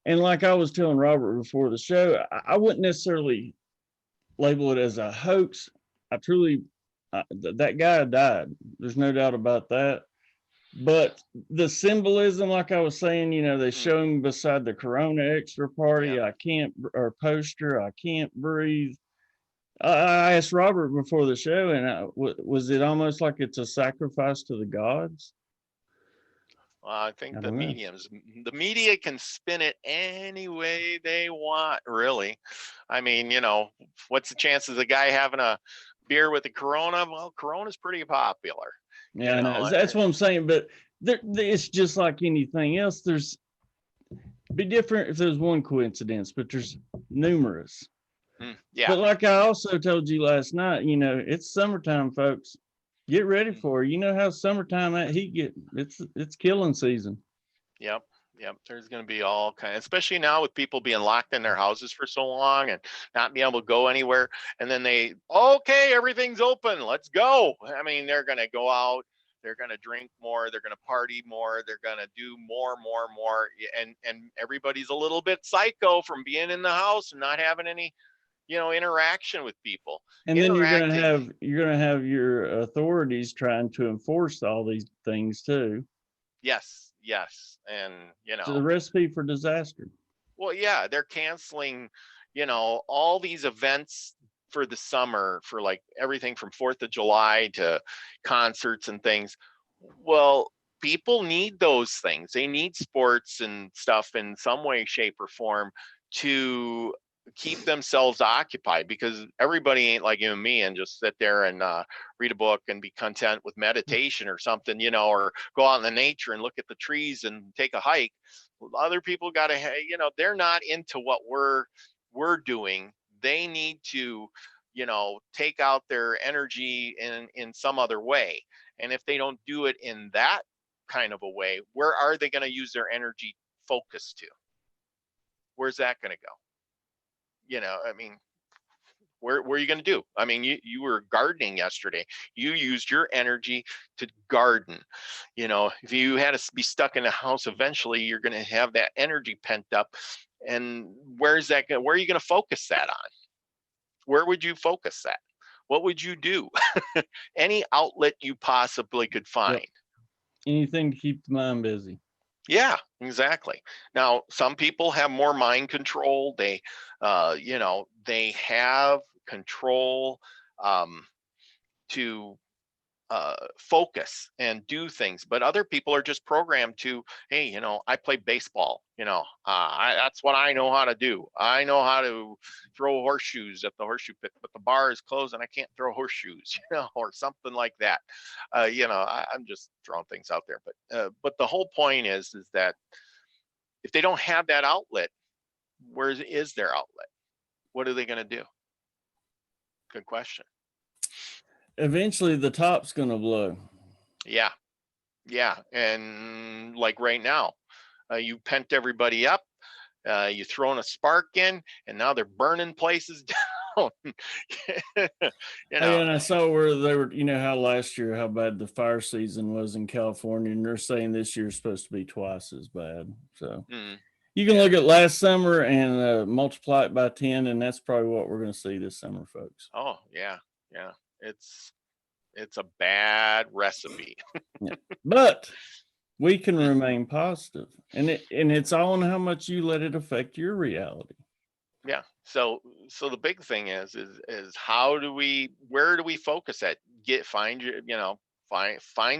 like I was telling Robert before the show, I wouldn't necessarily label it as a hoax. I truly, that guy died. There's no doubt about that. But the symbolism, like I was saying, they show him beside the Corona extra party. Yeah. I can't, or poster. I can't breathe. I asked Robert before the show, and was it almost like it's a sacrifice to the gods? Well, I think I the don't know. the media can spin it any way they want, really. I mean, what's the chances of a guy having a beer with the Corona? Well, Corona's pretty popular. Yeah, I know. That's what I'm saying. But it's just like anything else. There's be different if there's one coincidence, but there's numerous. Yeah. But like I also told you last night, it's summertime, folks. Get ready for it. You know how summertime that heat it's killing season. Yep. Yep. There's going to be all kinds, especially now with people being locked in their houses for so long and not being able to go anywhere. And then okay, everything's open. Let's go. I mean, they're going to go out. They're going to drink more. They're going to party more. They're going to do more. And everybody's a little bit psycho from being in the house and not having any, interaction with people. And then you're gonna have your authorities trying to enforce all these things too. Yes. And It's a recipe for disaster. Well, yeah, they're canceling, all these events for the summer for like everything from 4th of July to concerts and things. Well, people need those things. They need sports and stuff in some way, shape, or form to keep themselves occupied, because everybody ain't like you and me and just sit there and read a book and be content with meditation or something, or go out in the nature and look at the trees and take a hike. Other people got to, they're not into what we're doing. They need to, take out their energy in some other way. And if they don't do it in that kind of a way, where are they going to use their energy focus to? Where's that going to go? I mean, where are you going to do? I mean, you were gardening yesterday. You used your energy to garden. If you had to be stuck in a house, eventually you're going to have that energy pent up. And where are you going to focus that on? Where would you focus that? What would you do? Any outlet you possibly could find. Yep. Anything to keep the mind busy. Yeah, exactly. Now, some people have more mind control. They, they have control to focus and do things, but other people are just programmed to, hey, I play baseball, that's what I know how to do. I know how to throw horseshoes at the horseshoe pit, but the bar is closed and I can't throw horseshoes, or something like that. I'm just throwing things out there, but the whole point is that if they don't have that outlet, where is their outlet? What are they going to do? Good question. Eventually the top's going to blow. Yeah. And like right now, you pent everybody up, you thrown a spark in, and now they're burning places down. Hey, and I saw where they were, how last year, how bad the fire season was in California, and they're saying this year's supposed to be twice as bad. So you can look at last summer and multiply it by 10, and that's probably what we're going to see this summer, folks. Oh, yeah. It's a bad recipe. Yeah. But we can remain positive, and it's all in how much you let it affect your reality. Yeah. So the big thing is where do we focus at? Find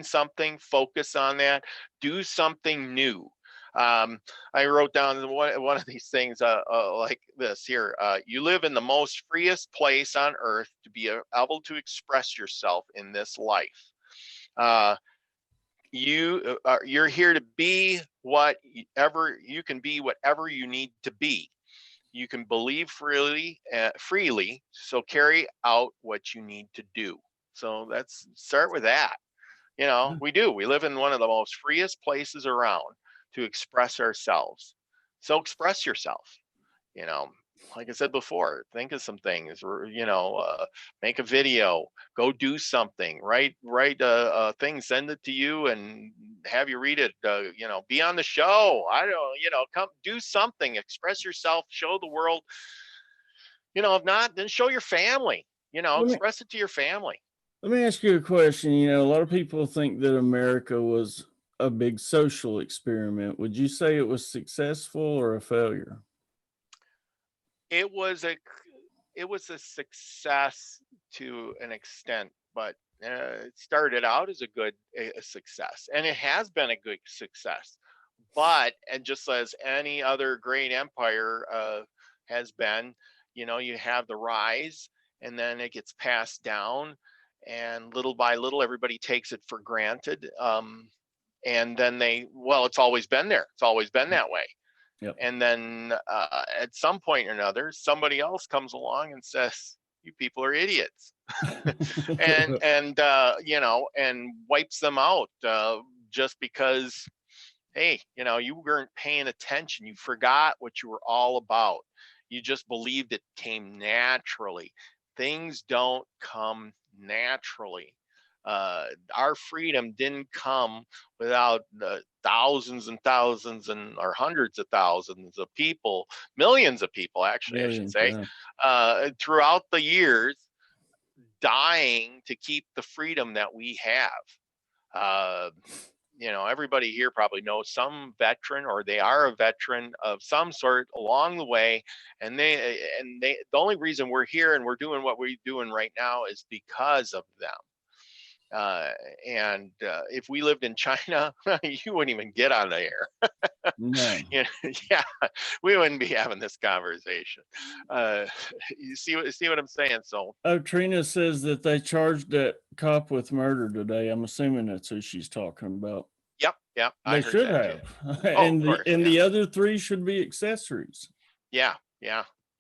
something, focus on that, do something new. I wrote down one of these things like this here. You live in the most freest place on earth to be able to express yourself in this life. You're here to be whatever you can be, whatever you need to be. You can believe freely, so carry out what you need to do. So let's start with that. We live in one of the most freest places around to express ourselves. So express yourself. Like I said before, think of some things, make a video, go do something, write a thing, send it to you and have you read it, be on the show. I don't, come do something, express yourself, show the world, if not, then show your family, express it to your family. Let me ask you a question. A lot of people think that America was a big social experiment. Would you say it was successful or a failure? It was a success to an extent, but it started out as a success, and it has been a good success. But, and just as any other great empire has been, you have the rise, and then it gets passed down, and little by little, everybody takes it for granted. And then it's always been there. It's always been that way. Yep. And then at some point or another, somebody else comes along and says, "You people are idiots," and wipes them out just because, hey, you weren't paying attention. You forgot what you were all about. You just believed it came naturally. Things don't come naturally. Our freedom didn't come without thousands and thousands or hundreds of thousands of people, millions of people, actually, Millions, I should say, throughout the years, dying to keep the freedom that we have. everybody here probably knows some veteran, or they are a veteran of some sort along the way. And the only reason we're here and we're doing what we're doing right now is because of them. And if we lived in China, you wouldn't even get on the air. No. Yeah, we wouldn't be having this conversation. You see what I'm saying? So, Oh, Trina says that they charged that cop with murder today. I'm assuming that's who she's talking about. yep, I They heard should that too. have. Oh, And of course, the other 3 should be accessories. yeah.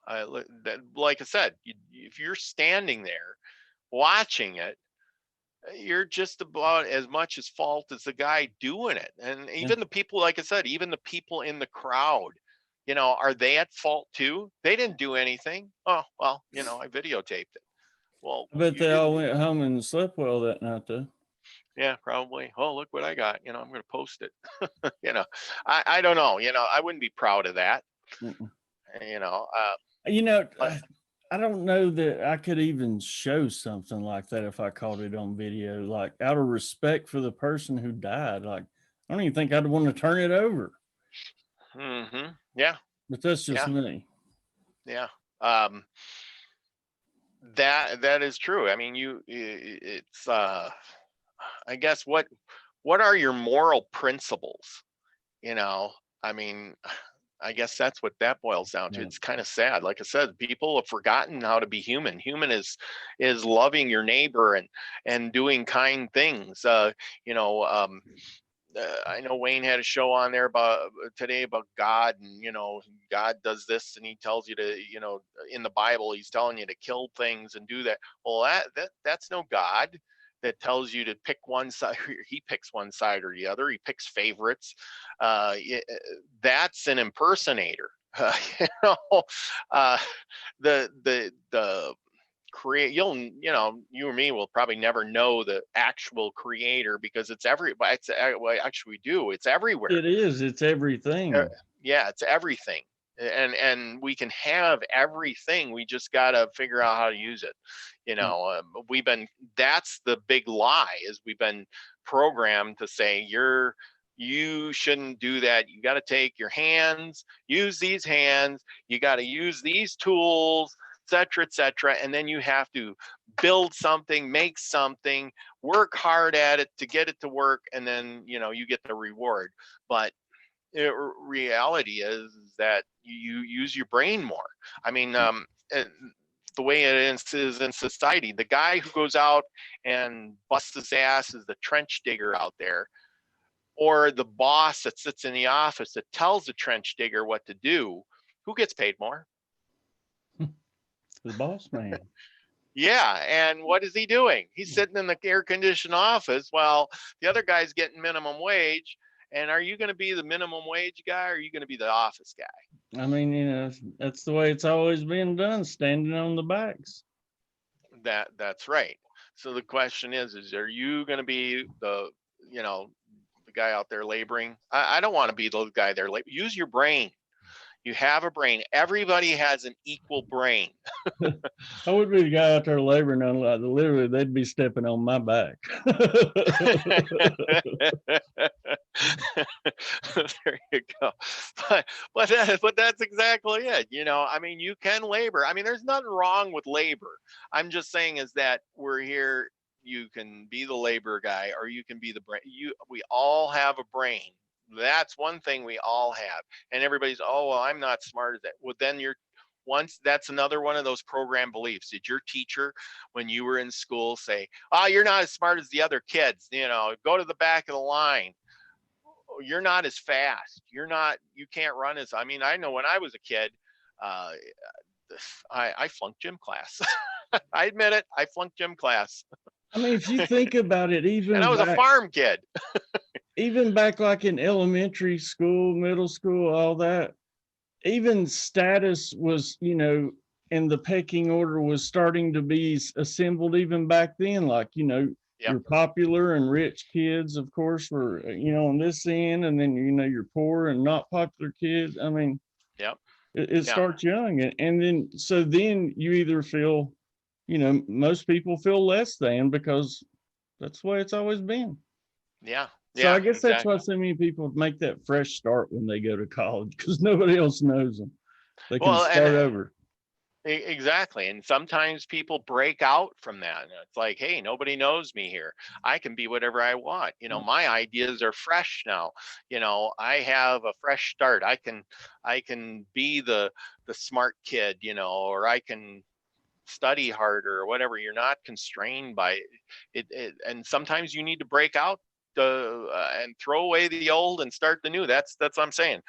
Like I said, if you're standing there watching it, you're just about as much as fault as the guy doing it. And even the people, like I said, even the people in the crowd, are they at fault too? They didn't do anything. Oh, well, I videotaped it. Well, I bet you they all didn't. went home and slept well that night, though. Yeah, probably. Oh, look what I got. I'm going to post it. I don't know. I wouldn't be proud of that. Mm-mm. But I don't know that I could even show something like that if I caught it on video, like out of respect for the person who died. Like, I don't even think I'd want to turn it over, yeah, but that's just yeah, me. yeah. That is true. I mean, it's I guess what are your moral principles? I mean, I guess that's what that boils down to. Yeah. It's kind of sad. Like I said, people have forgotten how to be human. Human is loving your neighbor and doing kind things. I know Wayne had a show on there today about God, and God does this, and he tells you to, in the Bible, he's telling you to kill things and do that. Well, that's no God that tells you to pick one side. He picks one side or the other. He picks favorites. That's an impersonator. The create you or me will probably never know the actual creator, because it's well, actually we do, it's everywhere. It's everything. Yeah, it's everything, and we can have everything. We just got to figure out how to use it. That's the big lie, is we've been programmed to say you shouldn't do that. You got to take your hands, use these hands, you got to use these tools, etc., and then you have to build something, make something, work hard at it to get it to work, and then you get the reward. But reality is that you use your brain more. I mean, the way it is in society, the guy who goes out and busts his ass is the trench digger out there, or the boss that sits in the office that tells the trench digger what to do. Who gets paid more? The boss man. Yeah, and what is he doing? He's sitting in the air-conditioned office while the other guy's getting minimum wage. And are you going to be the minimum wage guy, or are you going to be the office guy? I mean, that's the way it's always been done, standing on the backs. That's right. So the question is are you going to be the guy out there laboring? I don't want to be the guy there. Use your brain. You have a brain. Everybody has an equal brain. I would be the guy out there laboring on, literally, they'd be stepping on my back. There you go. But that's exactly it. I mean, you can labor. I mean, there's nothing wrong with labor. I'm just saying is that we're here. You can be the labor guy, or you can be the brain. We all have a brain. That's one thing we all have. And everybody's, oh, well, I'm not smart as that. Well, then that's another one of those program beliefs. Did your teacher, when you were in school, say, oh, you're not as smart as the other kids, go to the back of the line. You're not as fast. You can't run as, I mean, I know when I was a kid, I flunked gym class. I admit it. I flunked gym class. I mean, if you think about it, and I was a farm kid. Even back like in elementary school, middle school, all that, even status was, in the pecking order was starting to be assembled even back then. Like, your popular and rich kids, of course, were, on this end, and then, your poor and not popular kids. I mean, it starts young. And then you either feel, most people feel less than, because that's the way it's always been. Yeah. So Yeah, I guess that's why exactly. so many people make that fresh start when they go to college because nobody else knows them. They can Well, and start over. exactly. And sometimes people break out from that. And it's like, hey, nobody knows me here. I can be whatever I want. My ideas are fresh now. I have a fresh start. I can be the smart kid, or I can study harder or whatever. You're not constrained by it, and sometimes you need to break out and throw away the old and start the new. That's what I'm saying.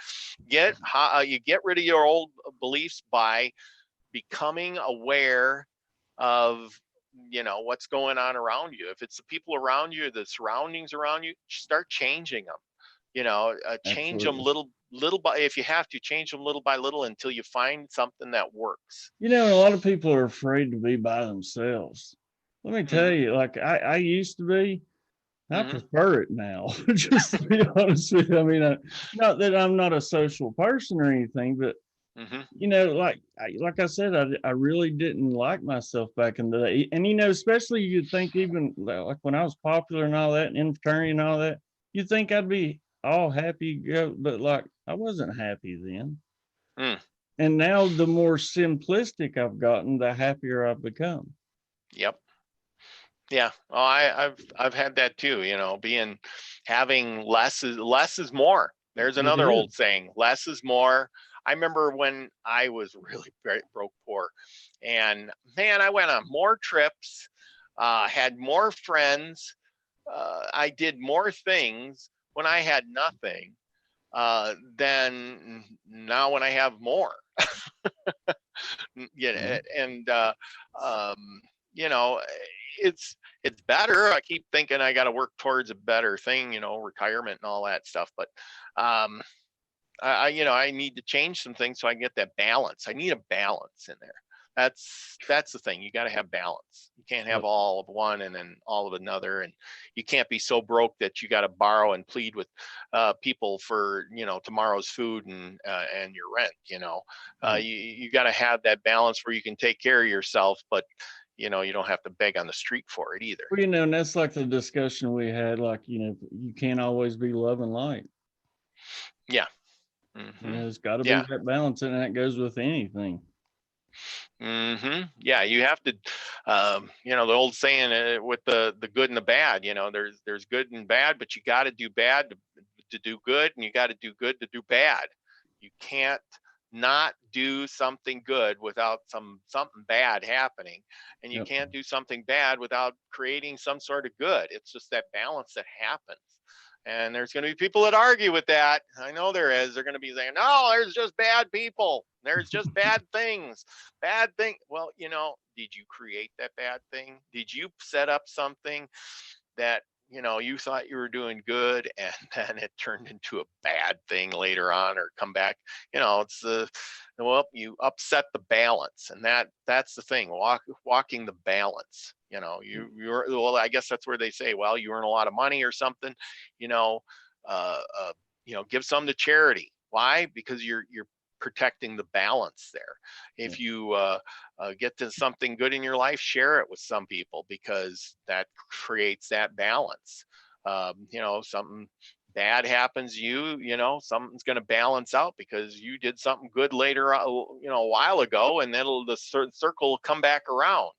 You get rid of your old beliefs by becoming aware of what's going on around you. If it's the people around you, the surroundings around you, start changing them. Change them Absolutely. little by, if you have to, change them little by little until you find something that works. And a lot of people are afraid to be by themselves. Let me tell Mm-hmm. you, like I used to be, I Mm-hmm. prefer it now, just to be honest with you. I mean, not that I'm not a social person or anything, but Mm-hmm. like I said, I really didn't like myself back in the day. And especially you'd think even like when I was popular and all that, and in fraternity and all that, you'd think I'd be all happy, but like I wasn't happy then. Mm. And now the more simplistic I've gotten, the happier I've become. Yep. Yeah. Oh, I've had that too. Having less is more. There's It another is. old saying: less is more. I remember when I was really broke poor, and man, I went on more trips, had more friends, I did more things when I had nothing than now when I have more. Yeah. And um, you know, it's better. I keep thinking I got to work towards a better thing, retirement and all that stuff. But um, I need to change some things so I can get that balance. I need a balance in there. That's the thing. You got to have balance. You can't have Yep. all of one and then all of another, and you can't be so broke that you got to borrow and plead with people for tomorrow's food and your rent. Right. You got to have that balance where you can take care of yourself, but you don't have to beg on the street for it either. Well, and that's like the discussion we had, like, you can't always be love and light. Yeah. Hmm. It's got to be Yeah. that balance, and that goes with anything. Yeah, you have to, the old saying with the good and the bad. There's good and bad, but you got to do bad to do good, and you got to do good to do bad. You can't not do something good without something bad happening, and you Yep. can't do something bad without creating some sort of good. It's just that balance that happens. And there's going to be people that argue with that. I know there is. They're going to be saying, no, there's just bad people. There's just bad things. Bad thing. Well, did you create that bad thing? Did you set up something that, you thought you were doing good and then it turned into a bad thing later on or come back? It's well, you upset the balance, and that's the thing. Walking the balance. Well, I guess that's where they say, well, you earn a lot of money or something, you know, give some to charity. Why? Because you're protecting the balance there. If you get to something good in your life, share it with some people, because that creates that balance. Something bad happens to you, something's going to balance out because you did something good later, a while ago, and then the circle will come back around,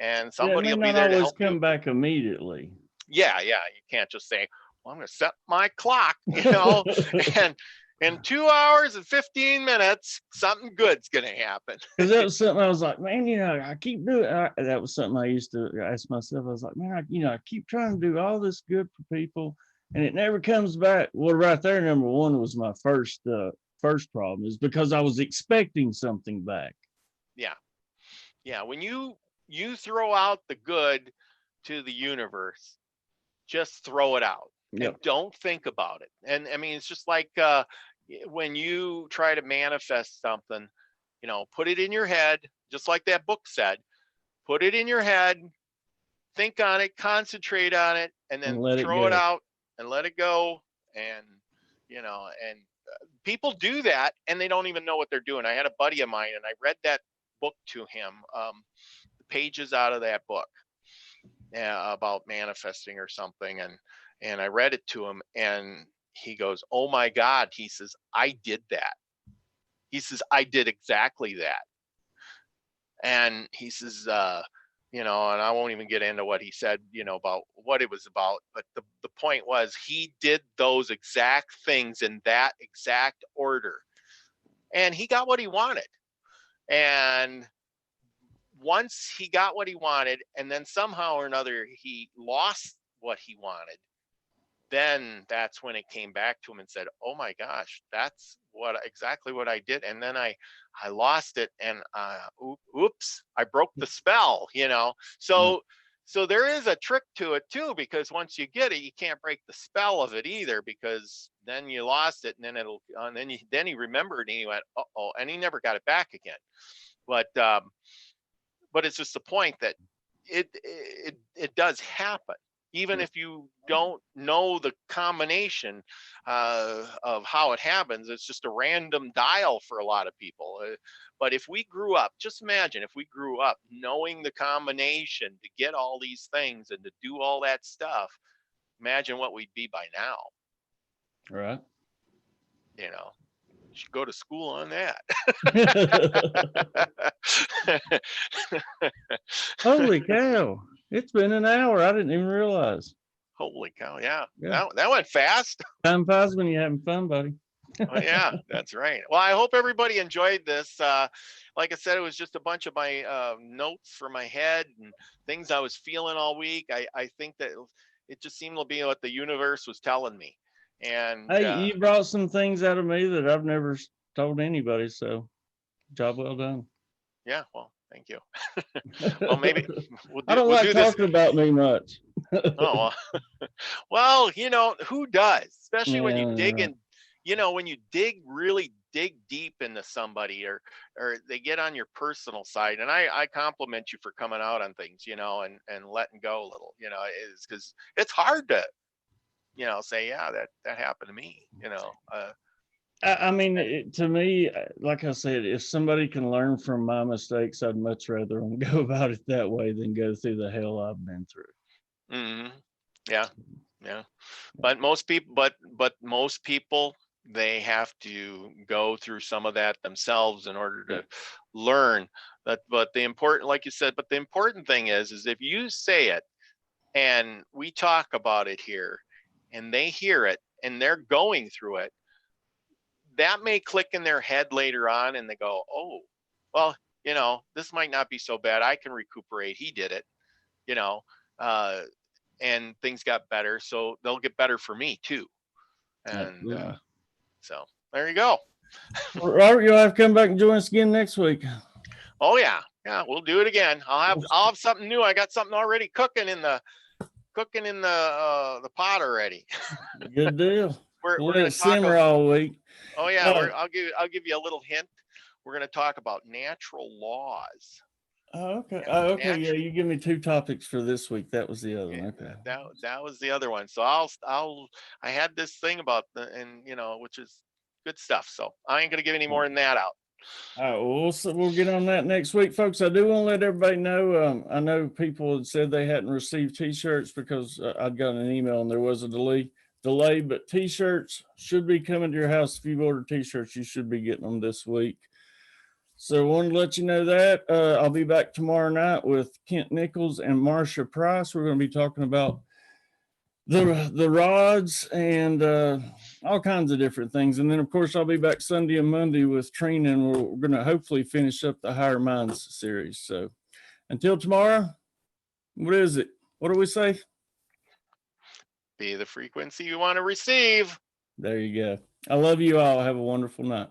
and Yeah, it somebody may will be not there to always help you. come back immediately. Yeah, you can't just say, well, I'm going to set my clock, and in 2 hours and 15 minutes, something good's going to happen. Because that was something I was like, man, I keep doing. That was something I used to ask myself. I was like, man, I keep trying to do all this good for people, and it never comes back. Well, right there, number one was my first problem, is because I was expecting something back. Yeah. Yeah. When you throw out the good to the universe, just throw it out and Yep. don't think about it. And I mean, it's just like when you try to manifest something, put it in your head, just like that book said, put it in your head, think on it, concentrate on it, and And then let it throw it go. out and let it go. And, and people do that and they don't even know what they're doing. I had a buddy of mine and I read that book to him, the pages out of that book, about manifesting or something. And I read it to him, and he goes, "Oh my God." He says, "I did that." He says, "I did exactly that." And he says, and I won't even get into what he said, about what it was about. But the point was, he did those exact things in that exact order. And he got what he wanted. And once he got what he wanted, and then somehow or another he lost what he wanted, then that's when it came back to him and said, "Oh my gosh, that's exactly what I did." And then I lost it, and oops, I broke the spell. So there is a trick to it too, because once you get it, you can't break the spell of it either, because then you lost it, and then then he remembered, and he went, "Uh-oh," and he never got it back again. But it's just the point that it does happen, even if you don't know the combination of how it happens. It's just a random dial for a lot of people. But if we grew up, just imagine if we grew up knowing the combination to get all these things and to do all that stuff, imagine what we'd be by now. Right. You should go to school on that. Holy cow. It's been an hour. I didn't even realize. Holy cow. Yeah. Yeah. That went fast. Time flies when you're having fun, buddy. Oh, yeah, that's right. Well, I hope everybody enjoyed this. Like I said, it was just a bunch of my notes for my head and things I was feeling all week. I think that it just seemed to be what the universe was telling me. And hey, you brought some things out of me that I've never told anybody. So job well done. Yeah, well, thank you. Well, maybe I don't like talking about me much. Oh, well, who does? Especially when you dig in, when you really dig deep into somebody, or they get on your personal side. And I compliment you for coming out on things, and letting go a little, is because it's hard to, say, yeah, that happened to me, I mean, to me, like I said, if somebody can learn from my mistakes, I'd much rather them go about it that way than go through the hell I've been through. Mm-hmm. Yeah. But most people, they have to go through some of that themselves in order to learn that. But the important thing is if you say it and we talk about it here and they hear it and they're going through it, that may click in their head later on, and they go, "Oh, well, this might not be so bad. I can recuperate. He did it, and things got better. So they'll get better for me too." And so there you go. Robert, you'll have to come back and join us again next week. Oh yeah, we'll do it again. I'll have something new. I got something already cooking in the pot already. Good deal. We're gonna simmer all week. Oh yeah, I'll give you a little hint. We're going to talk about natural laws. Oh, okay. Okay. Yeah, you give me 2 topics for this week. That was the other one. Okay. That was the other one. So I had this thing about which is good stuff. So I ain't going to give any more than that out. All right. Well, we'll get on that next week, folks. I do want to let everybody know. I know people had said they hadn't received T-shirts because I'd gotten an email and there was a delay, but T-shirts should be coming to your house. If you've ordered T-shirts, you should be getting them this week. So I wanted to let you know that I'll be back tomorrow night with Kent Nichols and Marsha Price. We're going to be talking about the rods and all kinds of different things. And then, of course, I'll be back Sunday and Monday with Trina, and we're going to hopefully finish up the Higher Minds series. So until tomorrow, what is it? What do we say? Be the frequency you want to receive. There you go. I love you all. Have a wonderful night.